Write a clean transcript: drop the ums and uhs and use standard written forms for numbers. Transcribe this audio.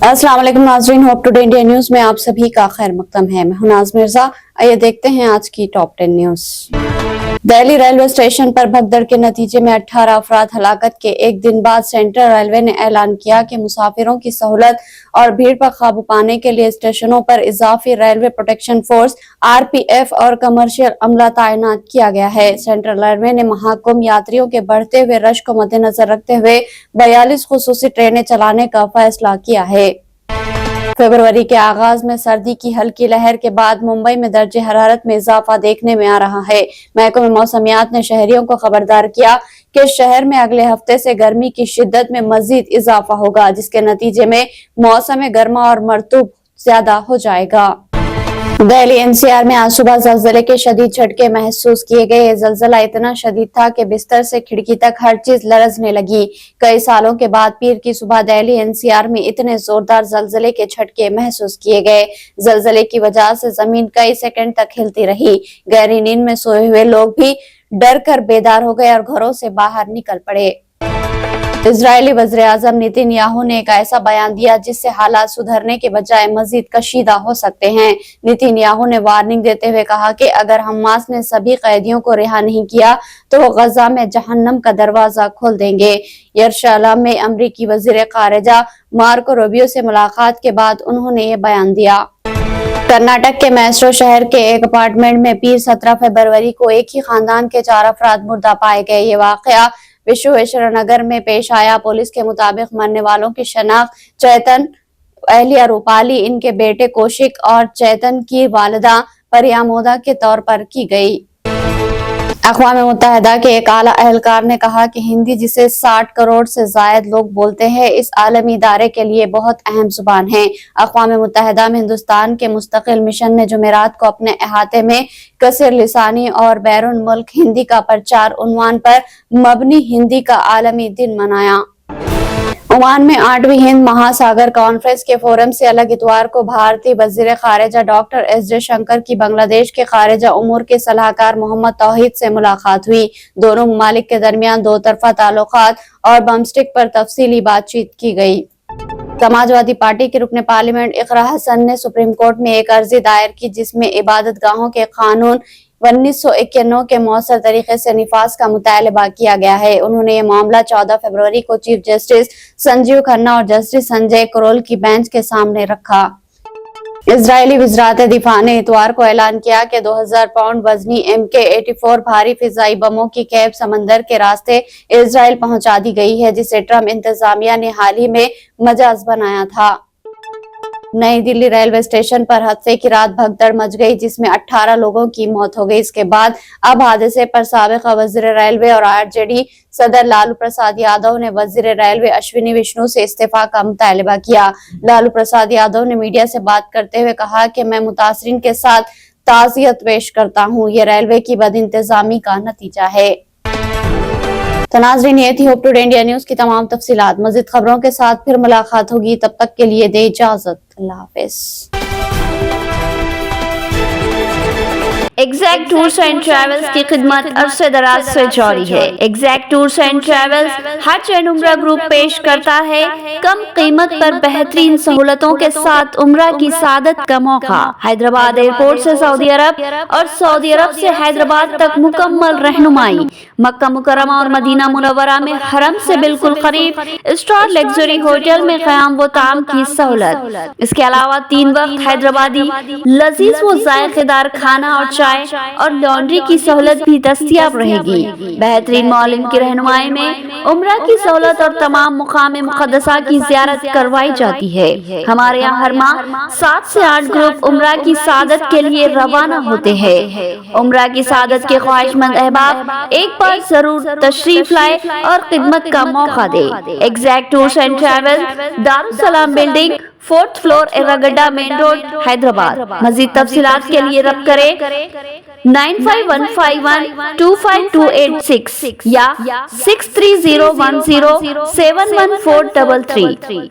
अस्सलाम वालेकुम नाज़रीन, होप टुडे इंडिया न्यूज में आप सभी का खैर मकदम है। मैं हूं नाज मिर्जा। आइए देखते हैं आज की top 10 news. Delhi railway station पर भगदड़ के नतीजे में 18 अफराद हलाकत के एक दिन बाद सेंट्रल रेलवे ने ऐलान किया कि मुसाफिरों की सहूलत और भीड़ पर काबू पाने के लिए स्टेशनों पर इजाफी रेलवे प्रोटेक्शन फोर्स RPF और कमर्शियल अमला तैनात किया गया है। सेंट्रल रेलवे ने महाकुंभ यात्रियों के बढ़ते हुए रश को मद्देनजर रखते हुए 42 खुसूसी ट्रेनें चलाने का फैसला किया है। फरवरी के आगाज में सर्दी की हल्की लहर के बाद मुंबई में दर्जे हरारत में इजाफा देखने में आ रहा है। महकमे मौसमियात ने शहरियों को खबरदार किया कि शहर में अगले हफ्ते से गर्मी की शिद्दत में मजीद इजाफा होगा, जिसके नतीजे में मौसम गर्मा और मरतूब ज्यादा हो जाएगा। दिल्ली NCR में आज सुबह ज़लज़ले के शदीद झटके महसूस किए गए। ये ज़लज़ला इतना शदीद था कि बिस्तर से खिड़की तक हर चीज लरजने लगी। कई सालों के बाद पीर की सुबह दिल्ली NCR में इतने जोरदार ज़लज़ले के झटके महसूस किए गए। ज़लज़ले की वजह से जमीन कई सेकंड तक हिलती रही। गहरी नींद में सोए हुए लोग भी डर कर बेदार हो गए और घरों से बाहर निकल पड़े। इजरायली वज़ीर-ए-आज़म नेतन्याहू ने एक ऐसा बयान दिया जिससे हालात सुधरने के बजाय मजीद कशीदा हो सकते हैं। नेतन्याहू ने वार्निंग देते हुए कहा कि अगर हमास ने सभी कैदियों को रिहा नहीं किया तो वो गजा में जहन्नम का दरवाजा खोल देंगे। यरूशलेम में अमरीकी वज़ीर ख़ारिजा मार्को रूबियो से मुलाकात के बाद उन्होंने ये बयान दिया। कर्नाटक के मैसूर शहर के एक अपार्टमेंट में पीर 17 फरवरी को एक ही खानदान के 4 अफराद मुर्दा पाए गए। ये वाकया विश्वेश्वर नगर में पेश आया। पुलिस के मुताबिक मरने वालों की शनाख्त चेतन, अहलिया रूपाली, इनके बेटे कौशिक और चेतन की वालिदा परियामोदा के तौर पर की गई। अक़वाम मुत्तहिदा के एक आला एहलकार ने कहा कि हिंदी, जिसे 60 करोड़ से जायद लोग बोलते हैं, इस आलमी इदारे के लिए बहुत अहम जुबान है। अक़वाम मुत्तहिदा में हिंदुस्तान के मुस्तकिल मिशन ने जुमेरात को अपने अहाते में कसर लिसानी और बैरून मुल्क हिंदी का प्रचार उन्वान पर मबनी हिंदी का आलमी दिन मनाया। ओमान में 8वीं हिंद महासागर कॉन्फ्रेंस के फोरम से अलग इतवार को भारतीय वज़ीर ख़ारिजा डॉक्टर S जयशंकर की बांग्लादेश के ख़ारिजा उमूर के सलाहकार मोहम्मद तौहीद से मुलाकात हुई। दोनों ममालिक के दरमियान दो तरफा ताल्लुकात और बमस्टिक पर तफसीली बातचीत की गई। समाजवादी पार्टी के रुकने पार्लियामेंट इकरा हसन ने सुप्रीम कोर्ट में एक अर्जी दायर की जिसमें इबादत गाहों के कानून 1991 के मौसर तरीके से निफाज का मुतालबा किया गया है। उन्होंने ये मामला 14 फरवरी को चीफ जस्टिस संजीव खन्ना और जस्टिस संजय करोल की बेंच के सामने रखा। इजरायली वज़ारत दिफा ने इतवार को ऐलान किया कि 2000 पाउंड वजनी MK-84 भारी फिजाई बमों की कैब समंदर के रास्ते इजराइल पहुंचा दी गई है, जिसे ट्रम्प इंतजामिया ने हाल ही में मजाज बनाया था। नई दिल्ली रेलवे स्टेशन पर हादसे की रात भगदड़ मच गई जिसमें 18 लोगों की मौत हो गई। इसके बाद अब हादसे पर साबिक वज़ीर रेलवे और RJD सदर लालू प्रसाद यादव ने वज़ीर रेलवे अश्विनी वैष्णव से इस्तीफा का मुतालबा किया। लालू प्रसाद यादव ने मीडिया से बात करते हुए कहा कि मैं मुतासरीन के साथ ताज़ियत पेश करता हूँ। ये रेलवे की बदइंतजामी का नतीजा है। तो नाज़रीन, ये थी होप टुडे इंडिया न्यूज की तमाम तफसीलात। मज़ीद खबरों के साथ फिर मुलाकात होगी, तब तक के लिए दे इजाजत। अल्लाह हाफिज। एग्जैक्ट टूर्स एंड ट्रैवल्स की खिदमत अरसे दराज से जारी है। एग्जैक्ट टूर्स एंड ट्रैवल्स हज एंड उम्रा ग्रुप पेश करता है कम कीमत पर बेहतरीन सहूलतों के साथ उम्रा की सादत का मौका। हैदराबाद एयरपोर्ट से सऊदी अरब और सऊदी अरब से हैदराबाद तक मुकम्मल रहनुमाई। मक्का मुकर्रमा और मदीना मुनव्वरा में हरम से बिल्कुल करीब स्टार लग्जरी होटल में क़याम व ताम की सहूलत। इसके अलावा 3 वक्त हैदराबादी लजीज व जायकेदार खाना और चाय और लॉन्ड्री की सहूलत भी दस्तयाब रहेगी। बेहतरीन मौलिम की रहनुमाई में उम्रा की सहूलत और तमाम मुकाम मुक़द्दसा की ज़ियारत करवाई जाती है। हमारे यहाँ हर माह 7 से 8 ग्रुप उम्रा की सादत के लिए रवाना होते हैं। उम्रा की सादत के ख्वाहिशमंद अहबाब एक बार जरूर तशरीफ लाए और खिदमत का मौका दे। Exact Tours and Travel, Darussalam building, 4th floor, Erragadda main road, Hyderabad. मज़ीद तफसीलात के लिए रब्त करें 9515125286 या 6301071433।